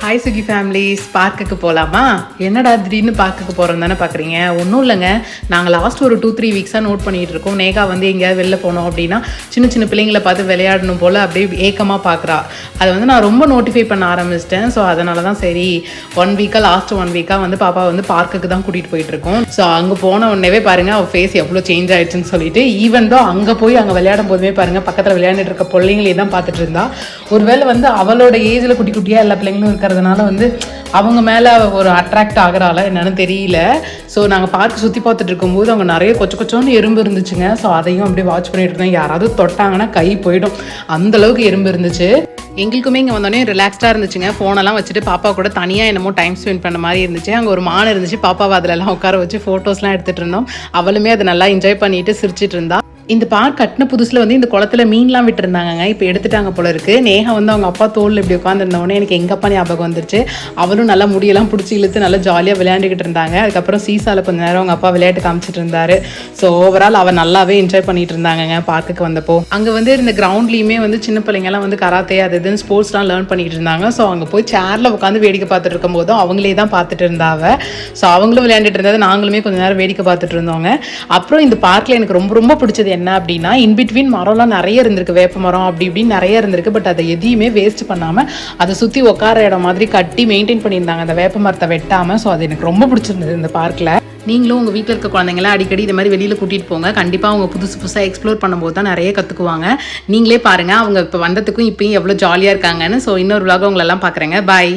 Hi Suki families, பார்க்குக்கு போகலாமா? என்னடா திடீர்னு பார்க்குக்கு போகிறோம் தானே பார்க்குறீங்க? ஒன்றும் இல்லைங்க. நாங்கள் லாஸ்ட் ஒரு 2-3 வீக்ஸாக நோட் பண்ணிகிட்டு இருக்கோம். நேகா வந்து எங்கேயாவது வெளில போனோம் அப்படின்னா சின்ன சின்ன பிள்ளைங்களை பார்த்து விளையாடணும் போல் அப்படியே ஏக்கமாக பார்க்குறா. அதை வந்து நான் ரொம்ப நோட்டிஃபை பண்ண ஆரம்பிச்சிட்டேன். ஸோ அதனால தான் சரி லாஸ்ட் ஒன் வீக்காக வந்து பாப்பா வந்து பார்க்குக்கு தான் கூட்டிகிட்டு போயிட்டுருக்கோம். ஸோ அங்கே போன உடனே பாருங்கள் அவள் ஃபேஸ் எவ்வளோ சேஞ்ச் ஆகிடுச்சுன்னு சொல்லிட்டு, ஈவன் தான் அங்கே போய் அங்கே விளையாடும் போதுமே பாருங்கள் பக்கத்தில் விளையாண்டுட்டு இருக்க பிள்ளைங்களே தான் பார்த்துட்டு இருந்தா. ஒருவேளை வந்து அவளோட ஏஜில் குட்டி குட்டியாக எல்லா பிள்ளைங்களும் இருக்கிறதுனால வந்து அவங்க மேலே ஒரு அட்ராக்ட் ஆகிறாளா என்னன்னு தெரியல. ஸோ நாங்கள் பார்த்து சுற்றி பார்த்துட்டு இருக்கும்போது அவங்க நிறைய கொச்சோன்னு எறும்பு இருந்துச்சுங்க. ஸோ அதையும் அப்படியே வாட்ச் பண்ணிட்டு இருந்தோம். யாராவது தொட்டாங்கன்னா கை போயிடும், அந்தளவுக்கு எறும்பு இருந்துச்சு. எங்களுக்குமே இங்கே வந்தோடனே ரிலாக்ஸ்டாக இருந்துச்சுங்க. ஃபோனெல்லாம் வச்சுட்டு பாப்பா கூட தனியாக என்னமோ டைம் ஸ்பெண்ட் பண்ண மாதிரி இருந்துச்சு. அங்கே ஒரு மான் இருந்துச்சு, பாப்பாவை அதிலெல்லாம் உட்கார வச்சு ஃபோட்டோஸ்லாம் எடுத்துகிட்டு இருந்தோம். அவளுமே அதை நல்லா என்ஜாய் பண்ணிட்டு சிரிச்சிட்டு இருந்தா. இந்த பார்க் கட்டின புதுசில் வந்து இந்த குளத்துல மீன்லாம் விட்டுருந்தாங்க. இப்போ எடுத்துட்டாங்க போல இருக்கு. நேகா வந்து அவங்க அப்பா தோளில் இப்படி உட்காந்துருந்தவொடனே எனக்கு எங்கள் அப்பா ஞாபகம் வந்துருச்சு. அவளும் நல்லா முடியெல்லாம் பிடிச்சி இழுத்து நல்லா ஜாலியாக விளையாண்டுக்கிட்டு இருந்தாங்க. அதுக்கப்புறம் சீசாவில் கொஞ்சம் நேரம் அவங்க அப்பா விளையாட்டு காமிச்சிட்டு இருந்தாரு. ஸோ ஓவரால் அவள் நல்லாவே என்ஜாய் பண்ணிட்டு இருந்தாங்க பார்க்குக்கு வந்தப்போ. அங்கே வந்து இந்த கிரவுண்ட்லேயுமே வந்து சின்ன பிள்ளைங்கலாம் வந்து கராத்தே அது இதுன்னு ஸ்போர்ட்ஸ்லாம் லேர்ன் பண்ணிக்கிட்டு இருந்தாங்க. ஸோ அங்கே போய் சேரில் உட்காந்து வேடிக்கை பார்த்துட்டு இருக்கும் போதும் அவங்களே தான் பார்த்துட்டு இருந்தாவ. ஸோ அவங்களும் விளையாண்டுட்டு இருந்தது, நாங்களுமே கொஞ்சம் நேரம் வேடிக்கை பார்த்துட்டு இருந்தோங்க. அப்புறம் இந்த பார்க்கில் எனக்கு ரொம்ப ரொம்ப பிடிச்சது என்ன அப்படின்னா, இன்பிட்வீன் மரம்லாம் நிறைய இருந்திருக்கு, வேப்ப மரம் அப்படி இப்படின்னு நிறைய இருந்திருக்கு. பட் அதை எதையுமே வேஸ்ட் பண்ணாமல் அதை சுற்றி உட்கார இடம் மாதிரி கட்டி மெயின்டைன் பண்ணியிருந்தாங்க, அந்த வேப்ப மரத்தை வெட்டாமல். ஸோ அது எனக்கு ரொம்ப பிடிச்சிருந்தது இந்த பார்க்கில். நீங்களும் உங்கள் வீட்டில் இருக்க குழந்தைங்கள அடிக்கடி இது மாதிரி வெளியில் கூட்டிகிட்டு போங்க. கண்டிப்பாக அவங்க புதுசாக எக்ஸ்ப்ளோர் பண்ணும்போது தான் நிறைய கற்றுக்குவாங்க. நீங்களே பாருங்கள் அவங்க இப்போ வந்ததுக்கும் இப்பயும் எவ்வளோ ஜாலியாக இருக்காங்கன்னு. ஸோ இன்னொரு vlog உங்களெல்லாம் பார்க்குறேங்க. பாய்.